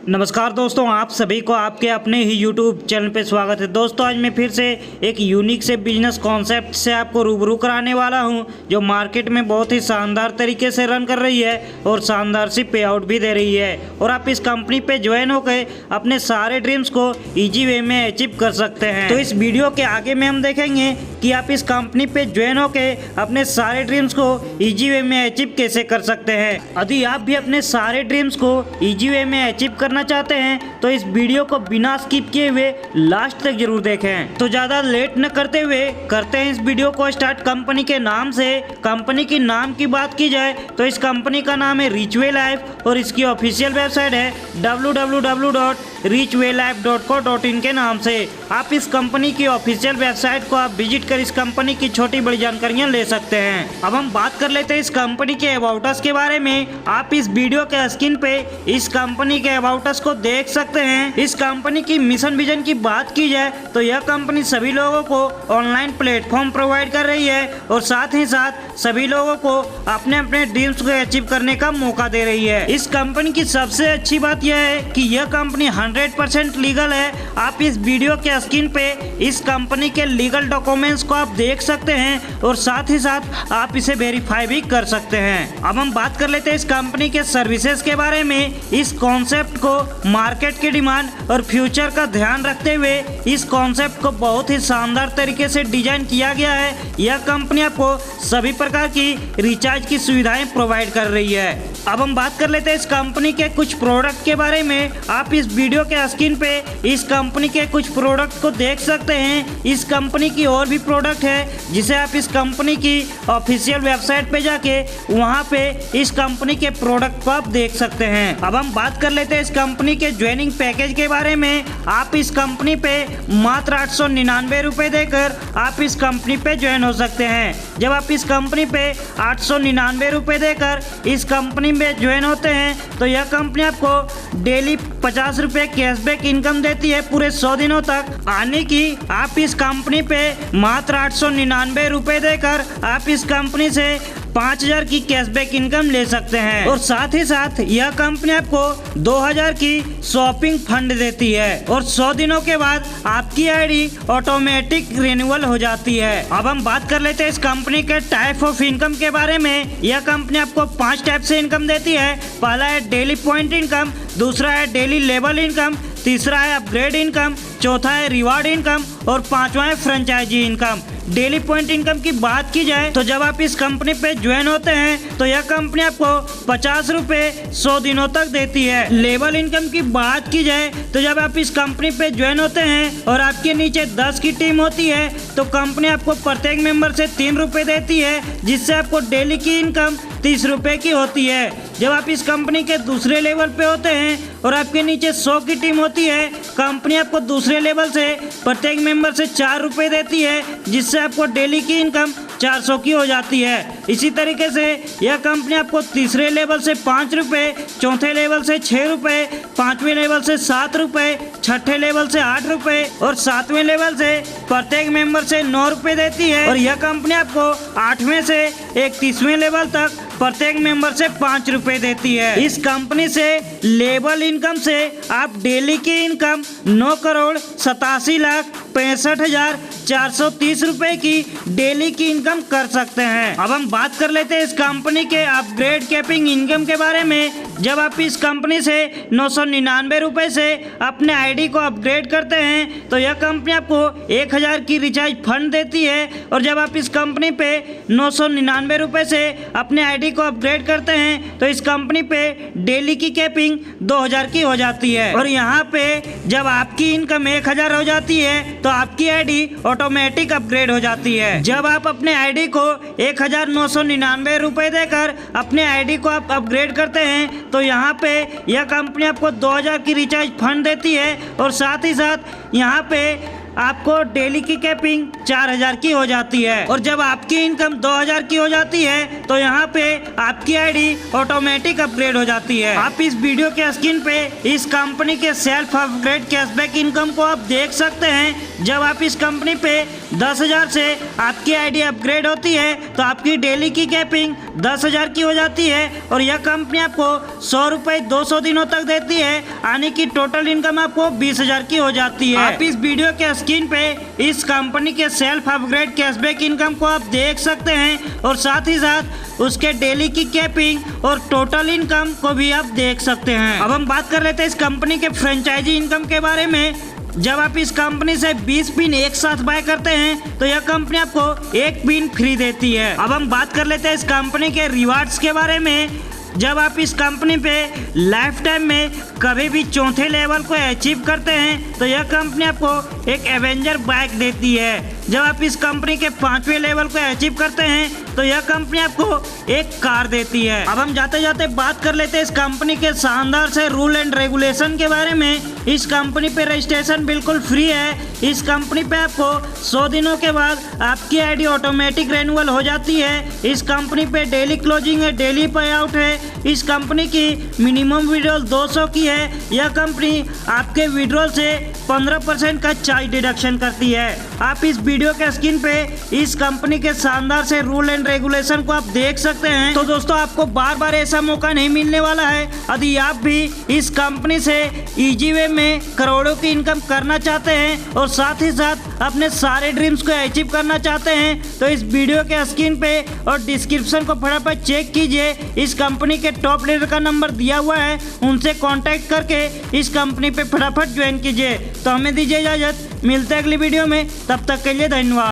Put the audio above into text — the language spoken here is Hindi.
नमस्कार दोस्तों, आप सभी को आपके अपने ही YouTube चैनल पे स्वागत है। दोस्तों आज मैं फिर से एक यूनिक से बिजनेस कॉन्सेप्ट से आपको रूबरू कराने वाला हूं, जो मार्केट में बहुत ही शानदार तरीके से रन कर रही है और शानदार सी पे आउट भी दे रही है। और आप इस कंपनी पे ज्वाइन होकर अपने सारे ड्रीम्स को ईजी वे में अचीव कर सकते हैं। तो इस वीडियो के आगे में हम देखेंगे कि आप इस कंपनी पे ज्वाइन होकर अपने सारे ड्रीम्स को ईजी वे में अचीव कैसे कर सकते हैं। यदि आप भी अपने सारे ड्रीम्स को ईजी वे में अचीव करना चाहते हैं तो इस वीडियो को बिना स्किप किए हुए लास्ट तक जरूर देखें। तो ज्यादा लेट न करते हुए करते हैं इस वीडियो को स्टार्ट। कंपनी के नाम से, कंपनी के नाम की बात की जाए तो इस कंपनी का नाम है रिचवे लाइफ और इसकी ऑफिशियल वेबसाइट है www.richwaylife.co.in के नाम से। आप इस कंपनी की ऑफिशियल वेबसाइट को आप विजिट कर इस कंपनी की छोटी बड़ी जानकारियां ले सकते हैं। अब हम बात कर लेते हैं इस कंपनी के अबाउट अस के बारे में। आप इस वीडियो के स्क्रीन पे इस कंपनी के अबाउट अस को देख सकते हैं। इस कंपनी की मिशन विजन की बात की जाए तो यह कंपनी सभी लोगों को ऑनलाइन प्लेटफॉर्म प्रोवाइड कर रही है और साथ ही साथ सभी लोगों को अपने अपने ड्रीम्स को अचीव करने का मौका दे रही है। इस कंपनी की सबसे अच्छी बात यह है कि यह कंपनी 100% लीगल है। आप इस वीडियो के स्क्रीन पे इस कंपनी के लीगल डॉक्यूमेंट्स को आप देख सकते हैं और साथ ही साथ आप इसे वेरीफाई भी कर सकते हैं। अब हम बात कर लेते हैं इस कंपनी के सर्विसेज के बारे में। इस कॉन्सेप्ट को मार्केट की डिमांड और फ्यूचर का ध्यान रखते हुए इस कॉन्सेप्ट को बहुत ही शानदार तरीके से डिजाइन किया गया है। यह कंपनी आपको सभी प्रकार की रिचार्ज की सुविधाएं प्रोवाइड कर रही है। अब हम बात कर लेते हैं इस कंपनी के कुछ प्रोडक्ट के बारे में। आप इस वीडियो के स्क्रीन पे इस कंपनी के कुछ प्रोडक्ट को देख सकते हैं। इस कंपनी की और भी प्रोडक्ट है जिसे आप इस कंपनी की ऑफिशियल वेबसाइट पे जाके वहां पे इस कंपनी के प्रोडक्ट को आप देख सकते हैं। अब हम बात कर लेते हैं इस कंपनी के ज्वाइनिंग पैकेज के बारे में। आप इस कंपनी पे मात्र 899 रुपए देकर आप इस कंपनी पे ज्वाइन हो सकते हैं। जब आप इस कंपनी पे 899 रुपए देकर इस कंपनी में ज्वाइन होते हैं तो यह कंपनी आपको डेली 50 रुपए कैशबैक इनकम देती है पूरे 100 दिनों तक। आने की आप इस कंपनी पे मात्र 899 रुपए देकर आप इस कंपनी से 5000 की कैशबैक इनकम ले सकते हैं और साथ ही साथ यह कंपनी आपको 2000 की शॉपिंग फंड देती है और 100 दिनों के बाद आपकी आईडी ऑटोमेटिक रिन्यूअल हो जाती है। अब हम बात कर लेते हैं इस कंपनी के टाइप ऑफ इनकम के बारे में। यह कंपनी आपको 5 टाइप से इनकम देती है। पहला है डेली पॉइंट इनकम, दूसरा है डेली लेवल इनकम, तीसरा है अपग्रेड इनकम, चौथा है रिवार्ड इनकम और पांचवा है franchisee income. Daily point income की बात की जाए तो जब आप इस कंपनी पे ज्वाइन होते हैं तो यह कंपनी आपको 50 रुपए 100 दिनों तक देती है। लेवल इनकम की बात की जाए तो जब आप इस कंपनी पे ज्वाइन होते हैं और आपके नीचे 10 की टीम होती है तो कंपनी आपको प्रत्येक मेंबर से 3 रुपए देती है, जिससे आपको डेली की इनकम 30 रुपए की होती है। जब आप इस कंपनी के दूसरे लेवल पे होते हैं और आपके नीचे 100 की टीम होती है, कंपनी आपको दूसरे लेवल से प्रत्येक मेंबर से 4 रुपए देती है, जिससे आपको डेली की इनकम 400 की हो जाती है। इसी तरीके से यह कंपनी आपको तीसरे लेवल से 5 रुपए, चौथे लेवल से 6 रुपए, पांचवें लेवल से 7 रुपए, छठे लेवल से 8 रुपए और 7वें लेवल से प्रत्येक मेंबर से 9 रुपए देती है। और यह कंपनी आपको 8वें से 31वें लेवल तक प्रत्येक मेंबर से 5 रुपए देती है। इस कंपनी से लेवल इनकम से आप डेली की इनकम 9,87,65,430 रुपए की डेली की इनकम कर सकते हैं। अब हम बात कर लेते हैं इस कंपनी के अपग्रेड कैपिंग इनकम के बारे में। जब आप इस कंपनी से 999 रुपए से अपने आईडी को अपग्रेड करते हैं तो यह कंपनी आपको 1000 की रिचार्ज फंड देती है और जब आप इस कंपनी पे 999 रुपए से अपने आईडी को अपग्रेड करते हैं तो इस कंपनी पे डेली की कैपिंग 2000 की हो जाती है। और यहाँ पे जब आपकी इनकम 1000 हो जाती है तो आपकी आईडी ऑटोमेटिक अपग्रेड हो जाती है। जब आप अपने आईडी को 1999 रुपए देकर अपने आईडी को आप अपग्रेड करते हैं तो यहाँ पे यह कंपनी आपको 2000 की रिचार्ज फंड देती है और साथ ही साथ यहाँ पे आपको डेली की कैपिंग 4000 की हो जाती है। और जब आपकी इनकम 2000 की हो जाती है तो यहाँ पे आपकी आईडी ऑटोमेटिक अपग्रेड हो जाती है। आप इस वीडियो के स्क्रीन पे इस कंपनी के सेल्फ अपग्रेड कैशबैक इनकम को आप देख सकते हैं, जब आप इस कंपनी पे 10,000 से आपकी आईडी अपग्रेड होती है तो आपकी डेली की कैपिंग 10,000 की हो जाती है और यह कंपनी आपको 100 रुपये 200 दिनों तक देती है, यानी कि टोटल इनकम आपको 20,000 की हो जाती है। आप इस वीडियो के स्क्रीन पे इस कंपनी के सेल्फ अपग्रेड कैशबैक इनकम को आप देख सकते हैं और साथ ही साथ उसके डेली की कैपिंग और टोटल इनकम को भी आप देख सकते हैं। अब हम बात कर लेते हैं इस कंपनी के फ्रेंचाइजी इनकम के बारे में। जब आप इस कंपनी से 20 पिन एक साथ बाय करते हैं तो यह कंपनी आपको एक पिन फ्री देती है। अब हम बात कर लेते हैं इस कंपनी के रिवार्ड्स के बारे में। जब आप इस कंपनी पे लाइफ टाइम में कभी भी चौथे लेवल को अचीव करते हैं तो यह कंपनी आपको एक एवेंजर बाइक देती है। जब आप इस कंपनी के 5वें लेवल को अचीव करते हैं तो यह कंपनी आपको एक कार देती है। अब हम जाते जाते बात कर लेते हैं इस कंपनी के शानदार से रूल एंड रेगुलेशन के बारे में। इस कंपनी पे रजिस्ट्रेशन बिल्कुल फ्री है। इस कंपनी पे आपको 100 दिनों के बाद आपकी आईडी ऑटोमेटिक रेन्यूअल हो जाती है। इस कंपनी पे डेली क्लोजिंग है, डेली पे आउट है। इस कंपनी की मिनिमम विड्रॉल 200 की है। यह कंपनी आपके विड्रॉल से 15% का चार्ज डिडक्शन करती है। आप इस वीडियो के स्क्रीन पे इस कंपनी के शानदार से रूल एंड रेगुलेशन को आप देख सकते हैं। तो दोस्तों आपको बार बार ऐसा मौका नहीं मिलने वाला है। यदि आप भी इस कंपनी से इजी वे में करोड़ों की इनकम करना चाहते हैं और साथ ही साथ अपने सारे ड्रीम्स को अचीव करना चाहते हैं तो इस वीडियो के स्क्रीन पे और डिस्क्रिप्शन को फटाफट चेक कीजिए। इस कंपनी के टॉप लीडर का नंबर दिया हुआ है, उनसे कांटेक्ट करके इस कंपनी पे फटाफट ज्वाइन कीजिए। तो हमें दीजिए इजाजत, मिलते हैं अगली वीडियो में, तब तक के लिए धन्यवाद।